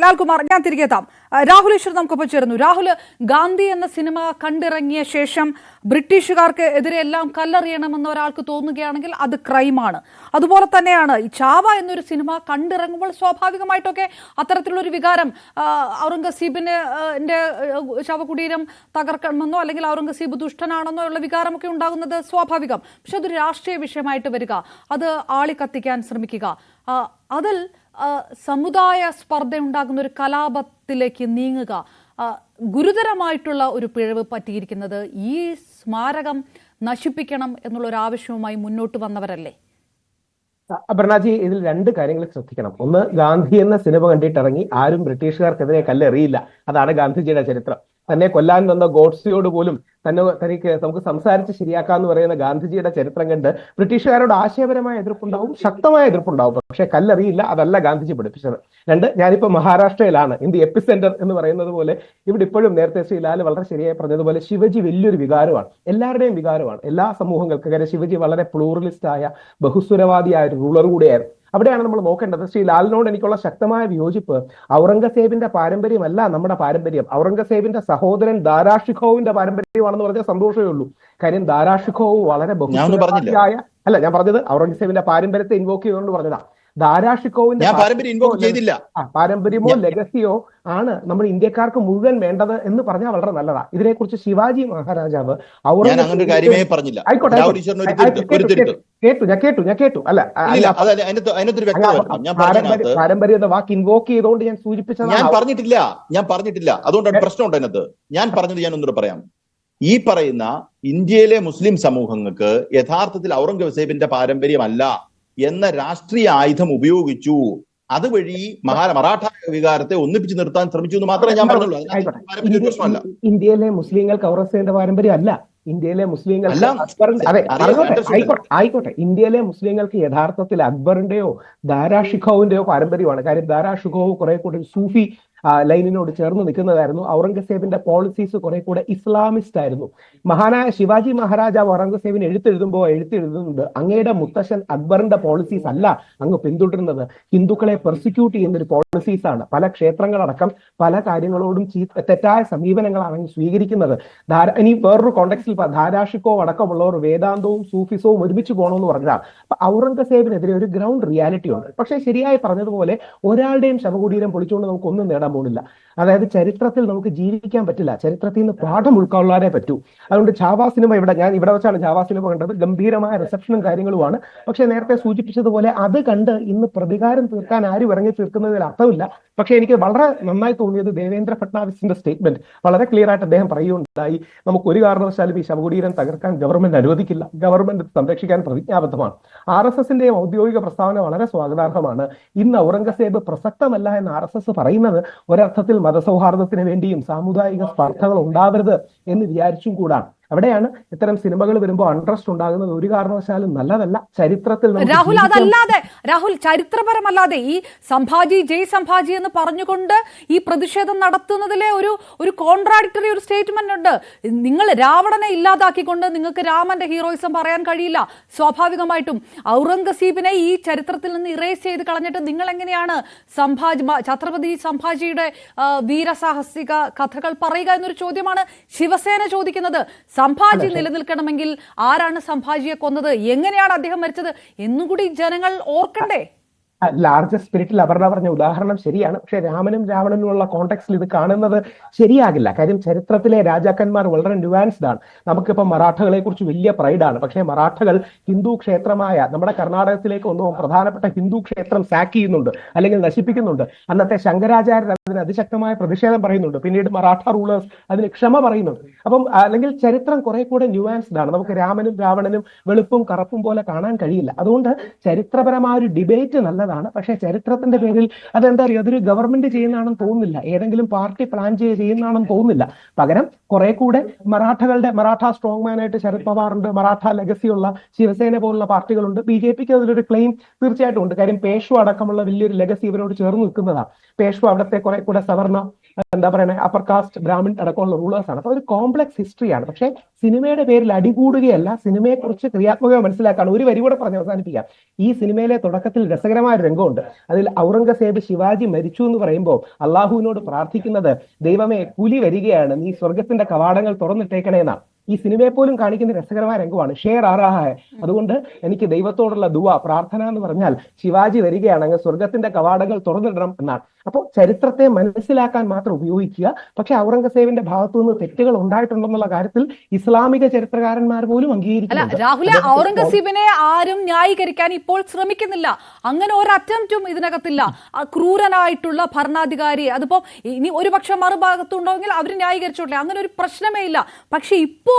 ലാൽകുമാർ, ഞാൻ തിരികെ എത്താം. രാഹുൽ ഈശ്വർ നമുക്കൊപ്പം ചേരുന്നു. രാഹുൽ, ഗാന്ധി എന്ന സിനിമ കണ്ടിറങ്ങിയ ശേഷം ബ്രിട്ടീഷുകാർക്ക് എതിരെ എല്ലാം കല്ലെറിയണമെന്ന് ഒരാൾക്ക് തോന്നുകയാണെങ്കിൽ അത് ക്രൈമാണ്. അതുപോലെ തന്നെയാണ് ഈ ചാവ എന്നൊരു സിനിമ കണ്ടിറങ്ങുമ്പോൾ സ്വാഭാവികമായിട്ടൊക്കെ അത്തരത്തിലുള്ളൊരു വികാരം, ഔറംഗസീബിന്റെ ശവകുടീരം തകർക്കണമെന്നോ അല്ലെങ്കിൽ ഔറംഗസീബ് ദുഷ്ടനാണെന്നോ ഉള്ള വികാരമൊക്കെ ഉണ്ടാകുന്നത് സ്വാഭാവികം. പക്ഷെ അതൊരു രാഷ്ട്രീയ വിഷയമായിട്ട് വരിക, അത് ആളിക്കത്തിക്കാൻ ശ്രമിക്കുക, അതിൽ സമുദായ സ്പർദ്ധ ഉണ്ടാകുന്ന ഒരു കലാപത്തിലേക്ക് നീങ്ങുക, ഗുരുതരമായിട്ടുള്ള ഒരു പിഴവ് പറ്റിയിരിക്കുന്നത് ഈ സ്മാരകം നശിപ്പിക്കണം എന്നുള്ള ഒരു ആവശ്യവുമായി മുന്നോട്ട് വന്നവരല്ലേ? അപർണാജി, ഇതിൽ രണ്ട് കാര്യങ്ങൾ ശ്രദ്ധിക്കണം. ഒന്ന്, ഗാന്ധി എന്ന സിനിമ കണ്ടിട്ടിറങ്ങി ആരും ബ്രിട്ടീഷുകാർക്കെതിരെ കല്ലെറിയില്ല. അതാണ് ഗാന്ധിജിയുടെ ചരിത്രം. തന്നെ കൊല്ലാൻ വന്ന ഗോഡ്സെയോട് പോലും തനിക്ക് നമുക്ക് സംസാരിച്ച് ശരിയാക്കാന്ന് പറയുന്ന ഗാന്ധിജിയുടെ ചരിത്രം കണ്ട് ബ്രിട്ടീഷുകാരോട് ആശയപരമായ എതിർപ്പുണ്ടാവും, ശക്തമായ എതിർപ്പുണ്ടാവും, പക്ഷെ കല്ലെറിയില്ല. അതല്ല ഗാന്ധിജി പഠിപ്പിച്ചത്. രണ്ട്, ഞാനിപ്പോ മഹാരാഷ്ട്രയിലാണ്, ഇൻ ദി എപ്പിസെന്റർ എന്ന് പറയുന്നത് പോലെ. ഇവിടെ ഇപ്പോഴും നേരത്തെ ശ്രീ ലാൽ വളരെ ശരിയായി പറഞ്ഞതുപോലെ ശിവജി വലിയൊരു വികാരമാണ്, എല്ലാവരുടെയും വികാരമാണ്, എല്ലാ സമൂഹങ്ങൾക്കും. കാര്യം ശിവജി വളരെ പ്ലൂറലിസ്റ്റ് ആയ ബഹുസ്വരവാദിയായ ഒരു റൂളർ കൂടിയായിരുന്നു. അവിടെയാണ് നമ്മൾ നോക്കേണ്ടത്. ശ്രീ ലാലിനോട് എനിക്കുള്ള ശക്തമായ വിയോജിപ്പ്, ഔറംഗസേബിന്റെ പാരമ്പര്യമല്ല നമ്മുടെ പാരമ്പര്യം, ഔറംഗസേബിന്റെ സഹോദരൻ ദാരാഷിഖോവിന്റെ പാരമ്പര്യമാണെന്ന് പറഞ്ഞാൽ സന്തോഷമേ ഉള്ളൂ. കാര്യം ദാരാഷിഖോവ് വളരെ ബഹുസ്വരവാദിയായ, അല്ല ഞാൻ പറഞ്ഞത് ഔറംഗസേബിന്റെ പാരമ്പര്യത്തെ ഇൻവോക്ക് ചെയ്തുകൊണ്ട് പറഞ്ഞതാ. ദാരാഷിഖോവിന്റെ പാരമ്പര്യമോ ലെഗസിയോ ആണ് നമ്മൾ ഇന്ത്യക്കാർക്ക് മുഴുവൻ വേണ്ടത് എന്ന് പറഞ്ഞാൽ വളരെ നല്ലതാ. ഇതിനെക്കുറിച്ച് ശിവാജി മഹാരാജാവ് കേട്ടു അല്ല പാരമ്പര്യം എന്ന വാക്ക് ഇൻവോക്ക് ചെയ്തുകൊണ്ട് ഞാൻ സൂചിപ്പിച്ചത് ഞാൻ പറഞ്ഞിട്ടില്ല. അതുകൊണ്ടാണ് പ്രശ്നം ഉണ്ട് അതിനകത്ത്. ഞാൻ പറഞ്ഞത് ഞാൻ ഒന്നുകൂടെ പറയാം. ഈ പറയുന്ന ഇന്ത്യയിലെ മുസ്ലിം സമൂഹങ്ങൾക്ക് യഥാർത്ഥത്തിൽ ഔറംഗസേബിന്റെ പാരമ്പര്യമല്ല എന്ന രാഷ്ട്രീയ ആയുധം ഉപയോഗിച്ചു. അതുവഴി മറാഠ വികാരത്തെ ഒന്നിപ്പിച്ച് നിർത്താൻ ശ്രമിച്ചു എന്ന് മാത്രമേ ഞാൻ പറഞ്ഞുള്ളൂ. ഇന്ത്യയിലെ മുസ്ലിങ്ങൾക്ക് ഔറംഗസേബിന്റെ പാരമ്പര്യം അല്ല. ഇന്ത്യയിലെ മുസ്ലിങ്ങൾ ആയിക്കോട്ടെ, ഇന്ത്യയിലെ മുസ്ലിങ്ങൾക്ക് യഥാർത്ഥത്തിൽ അക്ബറിന്റെയോ ദാരാഷിഖോവിന്റെയോ പാരമ്പര്യമാണ്. കാര്യം ദാരാഷിഖോവ് കുറെ കൂടി സൂഫി ലൈനിനോട് ചേർന്ന് നിൽക്കുന്നതായിരുന്നു. ഔറംഗസേബിന്റെ പോളിസീസ് കുറെ കൂടെ ഇസ്ലാമിസ്റ്റ് ആയിരുന്നു. മഹാനായ ശിവാജി മഹാരാജാവ് ഔറംഗസേബിന് എഴുത്തെഴുതുന്നുണ്ട്, അങ്ങയുടെ മുത്തശ്ശൻ അക്ബറിന്റെ പോളിസീസ് അല്ല അങ്ങ് പിന്തുടരുന്നത്, ഹിന്ദുക്കളെ പെർസിക്യൂട്ട് ചെയ്യുന്ന ഒരു പോളിസീസ് ആണ്. പല ക്ഷേത്രങ്ങളടക്കം പല കാര്യങ്ങളോടും തെറ്റായ സമീപനങ്ങളാണ് അങ്ങ് സ്വീകരിക്കുന്നത്. ഇനി വേറൊരു കോണ്ടെക്സ്റ്റിൽ ധാരാഷിക്കോ അടക്കമുള്ളവർ വേദാന്തവും സൂഫിസവും ഒരുമിച്ച് പോകണമെന്ന് പറഞ്ഞതാണ്. അപ്പൊ ഔറംഗസേബിനെതിരെ ഒരു ഗ്രൗണ്ട് റിയാലിറ്റി ഉണ്ട്. പക്ഷേ ശരിയായി പറഞ്ഞതുപോലെ ഒരാളുടെയും ശവകുടീരം പൊളിച്ചുകൊണ്ട് നമുക്ക് ഒന്നും നേടാൻ പോകുന്നില്ല. അതായത് ചരിത്രത്തിൽ നമുക്ക് ജീവിക്കാൻ പറ്റില്ല, ചരിത്രത്തിൽ നിന്ന് പാഠം ഉൾക്കൊള്ളാനേ പറ്റൂ. അതുകൊണ്ട് ചാവ സിനിമ ഞാൻ ഇവിടെ വെച്ചാണ് ചാവ സിനിമ കണ്ടത്. ഗംഭീരമായ റിസപ്ഷനും കാര്യങ്ങളുമാണ്. പക്ഷെ നേരത്തെ സൂചിപ്പിച്ചതുപോലെ അത് കണ്ട് ഇന്ന് പ്രതികാരം തീർക്കാൻ ആരും ഇറങ്ങി തീർക്കുന്നതിൽ അർത്ഥമില്ല. പക്ഷെ എനിക്ക് വളരെ നന്നായി തോന്നിയത് ദേവേന്ദ്ര ഫട്നാവിസിന്റെ സ്റ്റേറ്റ്മെന്റ്. വളരെ ക്ലിയർ ആയിട്ട് അദ്ദേഹം പറയുകയുണ്ടായി, നമുക്ക് ഒരു കാരണവശാലും ഈ ശവകുടീരം തകർക്കാൻ ഗവൺമെന്റ് അനുവദിക്കില്ല, ഗവൺമെന്റ് സംരക്ഷിക്കാൻ പ്രതിജ്ഞാബദ്ധമാണ്. RSSന്റെ ഔദ്യോഗിക പ്രസ്താവന വളരെ സ്വാഗതാർഹമാണ്. ഇന്ന് ഔറംഗസേബ് പ്രസക്തമല്ല എന്ന് RSS പറയുന്നത് ഒരർത്ഥത്തിൽ മതസൗഹാർദ്ദത്തിന് വേണ്ടിയും സാമുദായിക സ്പർദ്ധകൾ ഉണ്ടാവരുത് എന്ന് വിചാരിച്ചും കൂടാണ്. അവിടെയാണ് ഇത്തരം സിനിമകൾ വരുമ്പോൾ അൺട്രസ്റ്റ് ഉണ്ടാകുന്നത്. ഒരു കാരണവശാലും നല്ലതല്ല. ചരിത്രത്തിൽ രാഹുൽ അതല്ലാതെ, രാഹുൽ ചരിത്രപരമല്ലാതെ ഈ സംഭാജി ജയ് സംഭാജി എന്ന് പറഞ്ഞുകൊണ്ട് ഈ പ്രതിഷേധം നടത്തുന്നതിലെ ഒരു കോൺട്രാഡിക്ടറി ഒരു സ്റ്റേറ്റ്മെന്റ് ഉണ്ട്. നിങ്ങൾ രാവണനെ ഇല്ലാതാക്കിക്കൊണ്ട് നിങ്ങൾക്ക് രാമന്റെ ഹീറോയിസം പറയാൻ കഴിയില്ല. സ്വാഭാവികമായിട്ടും ഔറംഗസീബിനെ ഈ ചരിത്രത്തിൽ നിന്ന് ഇറേസ് ചെയ്ത് കളഞ്ഞിട്ട് നിങ്ങൾ എങ്ങനെയാണ് ഛത്രപതി സംഭാജിയുടെ വീരസാഹസിക കഥകൾ പറയുക എന്നൊരു ചോദ്യമാണ് ശിവസേന ചോദിക്കുന്നത്. സംഭാജി നിലനിൽക്കണമെങ്കിൽ ആരാണ് സംഭാജിയെ കൊന്നത്, എങ്ങനെയാണ് അദ്ദേഹം മരിച്ചത് എന്നുകൂടി ജനങ്ങൾ ഓർക്കണ്ടേ? ലാർജർ സ്പിരിറ്റിൽ അപർണ പറഞ്ഞ ഉദാഹരണം ശരിയാണ്. പക്ഷെ രാമനും രാവണനുമുള്ള കോണ്ടെക്സ്റ്റിൽ ഇത് കാണുന്നത് ശരിയാകില്ല. കാര്യം ചരിത്രത്തിലെ രാജാക്കന്മാർ വളരെ ന്യൂവാൻസ്ഡ് ആണ്. നമുക്കിപ്പോൾ മറാഠകളെ കുറിച്ച് വലിയ പ്രൈഡാണ്. പക്ഷേ മറാഠകൾ ഹിന്ദു ക്ഷേത്രമായ നമ്മുടെ കർണാടകത്തിലേക്ക് വന്നു പ്രധാനപ്പെട്ട ഹിന്ദു ക്ഷേത്രം സാക്ക് ചെയ്യുന്നുണ്ട്, അല്ലെങ്കിൽ നശിപ്പിക്കുന്നുണ്ട്. അന്നത്തെ ശങ്കരാചാര്യർ അതിന് അതിശക്തമായ പ്രതിഷേധം പറയുന്നുണ്ട്. പിന്നീട് മറാഠ റൂളേഴ്സ് അതിന് ക്ഷമ പറയുന്നുണ്ട്. അപ്പം അല്ലെങ്കിൽ ചരിത്രം കുറെ കൂടെ ന്യൂവാൻസ്ഡ് ആണ്. നമുക്ക് രാമനും രാവണനും വെളുപ്പും കറുപ്പും പോലെ കാണാൻ കഴിയില്ല. അതുകൊണ്ട് ചരിത്രപരമായ ഒരു ഡിബേറ്റ് നല്ലതാണ്. പക്ഷേ ചരിത്രത്തിന്റെ പേരിൽ അതെന്താ പറയുക, അതൊരു ഗവൺമെന്റ് ചെയ്യുന്നതാണെന്ന് തോന്നുന്നില്ല, ഏതെങ്കിലും പാർട്ടി പ്ലാൻ ചെയ്യുന്നതാണെന്ന് തോന്നുന്നില്ല. പകരം കുറെ കൂടെ മറാഠ സ്ട്രോങ് മാനായിട്ട് ശരത് പവാറുണ്ട്, മറാഠ ലെഗസിയുള്ള ശിവസേന പോലുള്ള പാർട്ടികളുണ്ട്. BJPക്ക് അതിലൊരു ക്ലെയിം തീർച്ചയായിട്ടും ഉണ്ട്. കാര്യം പേഷ്വ അടക്കമുള്ള വലിയൊരു ലെഗസി ഇവരോട് ചേർന്ന് നിൽക്കുന്നതാണ്. പേഷ്വ അവിടുത്തെ കുറെ കൂടെ സവർണ എന്താ പറയുക അപ്പർ കാസ്റ്റ് ബ്രാഹ്മിൺ അടക്കമുള്ള റൂളേഴ്സ് ആണ്. അപ്പൊ ഒരു കോംപ്ലക്സ് ഹിസ്റ്ററിയാണ്. പക്ഷേ സിനിമയുടെ പേരിൽ അടികൂടുകയല്ല, സിനിമയെ കുറിച്ച് ക്രിയാത്മകമായി മനസ്സിലാക്കാണ്. ഒരു വരി കൂടെ പറഞ്ഞ് അവസാനിപ്പിക്കാം. ഈ സിനിമയിലെ തുടക്കത്തിൽ രസകരമായ ഒരു രംഗമുണ്ട്. അതിൽ ഔറംഗസേബ് ശിവാജി മരിച്ചു എന്ന് പറയുമ്പോൾ അള്ളാഹുവിനോട് പ്രാർത്ഥിക്കുന്നത്, ദൈവമേ പുലി വരികയാണ്, നീ സ്വർഗത്തിന്റെ കവാടങ്ങൾ തുറന്നിട്ടേക്കണേ എന്നാണ്. ഈ സിനിമയെ പോലും കാണിക്കുന്ന രസകരമായ രംഗമാണ്. ഷേർ ആറാഹായ. അതുകൊണ്ട് എനിക്ക് ദൈവത്തോടുള്ള ദുവ പ്രാർത്ഥന എന്ന് പറഞ്ഞാൽ ശിവാജി വരികയാണ്, അങ്ങ് സ്വർഗത്തിന്റെ കവാടങ്ങൾ തുറന്നിടണം എന്നാണ്. അപ്പോൾ ചരിത്രത്തെ മനസ്സിലാക്കാൻ മാത്രം ഉപയോഗിക്കുക. പക്ഷെ ഔറംഗസേബിന്റെ ഭാഗത്തു നിന്ന് തെറ്റുകൾ ഉണ്ടായിട്ടുണ്ടെന്നുള്ള കാര്യത്തിൽ ഇസ്ലാമിക ചരിത്രകാരന്മാർ പോലും അംഗീകരിക്കുന്നില്ല. രാഹുൽ, ഔറംഗസീബിനെ ആരും ന്യായീകരിക്കാൻ ഇപ്പോൾ ശ്രമിക്കുന്നില്ല. അങ്ങനെ ഒരു അറ്റംപ്റ്റും ഇതിനകത്തില്ല. ക്രൂരനായിട്ടുള്ള ഭരണാധികാരി, അതിപ്പോ ഇനി ഒരുപക്ഷെ മറുഭാഗത്തുണ്ടെങ്കിൽ അവർ ന്യായീകരിച്ചോട്ടെ, അങ്ങനെ ഒരു പ്രശ്നമേ ഇല്ല. പക്ഷെ ഇപ്പോൾ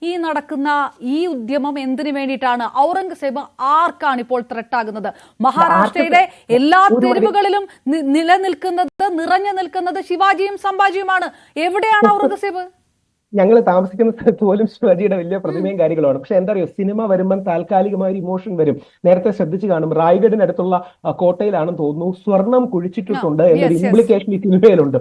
ഈ നടക്കുന്ന ഈ ഉദ്യമം എന്തിനു വേണ്ടിയിട്ടാണ്? ഔറംഗസേബ് ആർക്കാണ് ഇപ്പോൾ ത്രെട്ടാകുന്നത്? മഹാരാഷ്ട്രയുടെ എല്ലാ തെരുവുകളിലും നിറഞ്ഞു നിൽക്കുന്നത് ശിവാജിയും സംഭാജിയുമാണ്. എവിടെയാണ് ഔറംഗസേബ്? ഞങ്ങൾ താമസിക്കുന്ന സ്ഥലത്ത് പോലും ശിവാജിയുടെ വലിയ പ്രതിമയും കാര്യങ്ങളുമാണ്. പക്ഷെ എന്താ പറയുക, സിനിമ വരുമ്പം താൽക്കാലികമായ ഒരു ഇമോഷൻ വരും. നേരത്തെ ശ്രദ്ധിച്ചു കാണും, റായ്ഗഡിനടുത്തുള്ള കോട്ടയിലാണെന്ന് തോന്നുന്നു സ്വർണം കുഴിച്ചിട്ടിട്ടുണ്ട് എന്നൊരു ഇംപ്ലിക്കേഷൻ ഈ സിനിമയിലുണ്ട്.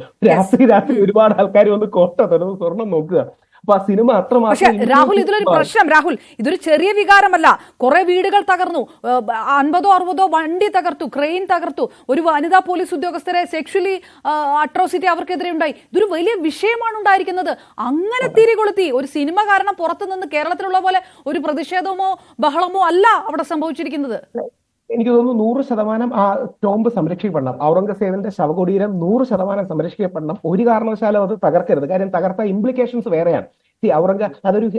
രാത്രി ഒരുപാട് ആൾക്കാർ വന്ന് കോട്ട തുറന്ന് സ്വർണം നോക്കുക. അപ്പൊ ആ സിനിമ പക്ഷെ രാഹുൽ, ഇതിലൊരു പ്രശ്നം, രാഹുൽ, ഇതൊരു ചെറിയ വികാരമല്ല. കുറെ വീടുകൾ തകർന്നു, 50-60 വണ്ടി തകർത്തു, ക്രെയിൻ തകർത്തു, ഒരു വനിതാ പോലീസ് ഉദ്യോഗസ്ഥരെ സെക്ഷലി അട്രോസിറ്റി അവർക്കെതിരെ ഉണ്ടായി. ഇതൊരു വലിയ വിഷയമാണ് ഉണ്ടായിരിക്കുന്നത്. അങ്ങനെ തിരികൊളുത്തി ഒരു സിനിമ കാരണം പുറത്തുനിന്ന് കേരളത്തിലുള്ള പോലെ ഒരു പ്രതിഷേധമോ ബഹളമോ അല്ല അവിടെ സംഭവിച്ചിരിക്കുന്നത്. എനിക്ക് തോന്നുന്നു 100% ആ ടോംബ് സംരക്ഷിക്കപ്പെടണം. ഔറംഗസേബിന്റെ ശവകുടീരം 100% സംരക്ഷിക്കപ്പെടണം. ഒരു കാരണവശാലും അത് തകർക്കരുത്. കാര്യം തകർത്ത ഇംപ്ലിക്കേഷൻസ് വേറെയാണ്.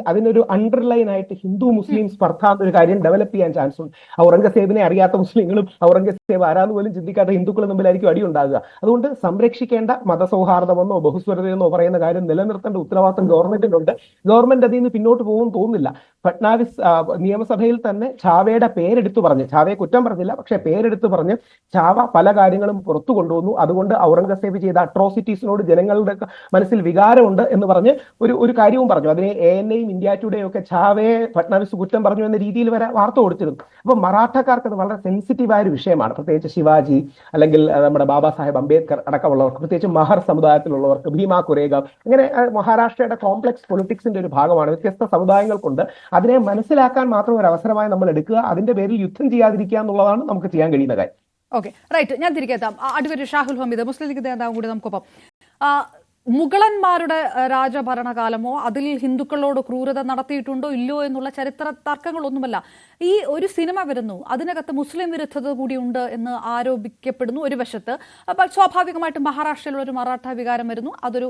അതിനൊരു അണ്ടർലൈൻ ആയിട്ട് ഹിന്ദു മുസ്ലിം സ്പർദ്ധ എന്നൊരു കാര്യം ഡെവലപ്പ് ചെയ്യാൻ ചാൻസ് ഉണ്ട്. ഔറംഗസേബിനെ അറിയാത്ത മുസ്ലിങ്ങളും ഔറംഗസേബ് ആരാന്ന് പോലും ചിന്തിക്കാത്ത ഹിന്ദുക്കളും തമ്മിലായിരിക്കും അടി ഉണ്ടാകുക. അതുകൊണ്ട് സംരക്ഷിക്കേണ്ട മതസൗഹാർദ്ദമെന്നോ ബഹുസ്വരതയെന്നോ പറയുന്ന കാര്യം നിലനിർത്തേണ്ട ഉത്തരവാദിത്തം ഗവൺമെന്റിനുണ്ട്. ഗവൺമെന്റ് അതിൽ നിന്ന് പിന്നോട്ട് പോകും തോന്നുന്നില്ല. ഫട്നാവിസ് നിയമസഭയിൽ തന്നെ ചാവയുടെ പേരെടുത്തു പറഞ്ഞ്, ചാവയെ കുറ്റം പറഞ്ഞില്ല, പക്ഷെ പേരെടുത്ത് പറഞ്ഞ് ചാവ പല കാര്യങ്ങളും പുറത്തു കൊണ്ടുവന്നു. അതുകൊണ്ട് ഔറംഗസേബ് ചെയ്ത അട്രോസിറ്റീസിനോട് ജനങ്ങളുടെ മനസ്സിൽ വികാരമുണ്ട് എന്ന് പറഞ്ഞ് ഒരു കാര്യവും പറഞ്ഞു. അതിനെ ANAയും ഇന്ത്യ ടുഡേയും ഒക്കെ ചാവയെ ഫട്നാവിസ് കുറ്റം പറഞ്ഞു എന്ന രീതിയിൽ വരെ വാർത്ത കൊടുത്തിരുന്നു. അപ്പൊ മറാഠക്കാർക്ക് അത് വളരെ സെൻസിറ്റീവായ ഒരു വിഷയമാണ്. പ്രത്യേകിച്ച് ശിവാജി, അല്ലെങ്കിൽ നമ്മുടെ ബാബാ സാഹേബ് അംബേദ്കർ അടക്കമുള്ളവർക്ക്, പ്രത്യേകിച്ച് മഹർ സമുദായത്തിലുള്ളവർക്ക്, ഭീമ കുരേഗാവ്, അങ്ങനെ മഹാരാഷ്ട്രയുടെ കോംപ്ലക്സ് പൊളിറ്റിക്സിന്റെ ഒരു ഭാഗമാണ്. വ്യത്യസ്ത സമുദായങ്ങൾക്കുണ്ട്. അതിനെ മനസ്സിലാക്കാൻ മാത്രം ഒരു അവസരമായി നമ്മൾ എടുക്കുക. അതിന്റെ പേരിൽ യുദ്ധം ചെയ്യാതിരിക്കുക എന്നുള്ളതാണ് നമുക്ക് ചെയ്യാൻ കഴിയുന്ന കാര്യം. Okay, right. ഞാൻ തിരികെ എത്താം. അഡ്വക്കേറ്റ് ഷാഹുൽ ഹമീദ്, മുസ്ലിം ലീഗ് നേതാവും കൂടി നമുക്കൊപ്പം. മുഗളന്മാരുടെ രാജഭരണകാലമോ അതിൽ ഹിന്ദുക്കളോട് ക്രൂരത നടത്തിയിട്ടുണ്ടോ ഇല്ലയോ എന്നുള്ള ചരിത്ര തർക്കങ്ങളൊന്നുമല്ല. ഈ ഒരു സിനിമ വരുന്നു, അതിനകത്ത് മുസ്ലിം വിരുദ്ധത കൂടി ഉണ്ട് എന്ന് ആരോപിക്കപ്പെടുന്നു ഒരു വശത്ത്. അപ്പോൾ സ്വാഭാവികമായിട്ടും മഹാരാഷ്ട്രയിലുള്ള ഒരു മറാഠ വികാരം വരുന്നു. അതൊരു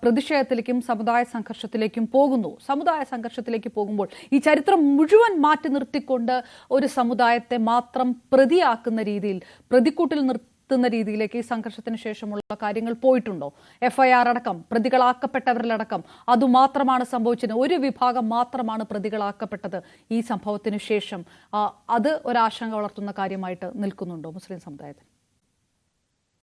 പ്രതിഷേധത്തിലേക്കും സമുദായ സംഘർഷത്തിലേക്കും പോകുന്നു. സമുദായ സംഘർഷത്തിലേക്ക് പോകുമ്പോൾ ഈ ചരിത്രം മുഴുവൻ മാറ്റി നിർത്തിക്കൊണ്ട് ഒരു സമുദായത്തെ മാത്രം പ്രതിയാക്കുന്ന രീതിയിൽ, പ്രതിക്കൂട്ടിൽ നിർത്തുന്ന രീതിയിലേക്ക് ഈ സംഘർഷത്തിന് ശേഷമുള്ള കാര്യങ്ങൾ പോയിട്ടുണ്ടോ? FIR അടക്കം, പ്രതികളാക്കപ്പെട്ടവരിലടക്കം അതുമാത്രമാണ് സംഭവിച്ചത്. ഒരു വിഭാഗം മാത്രമാണ് പ്രതികളാക്കപ്പെട്ടത് ഈ സംഭവത്തിന് ശേഷം. അത് ഒരാശങ്ക വളർത്തുന്ന കാര്യമായിട്ട് നിൽക്കുന്നുണ്ടോ മുസ്ലിം സമുദായത്തിൽ?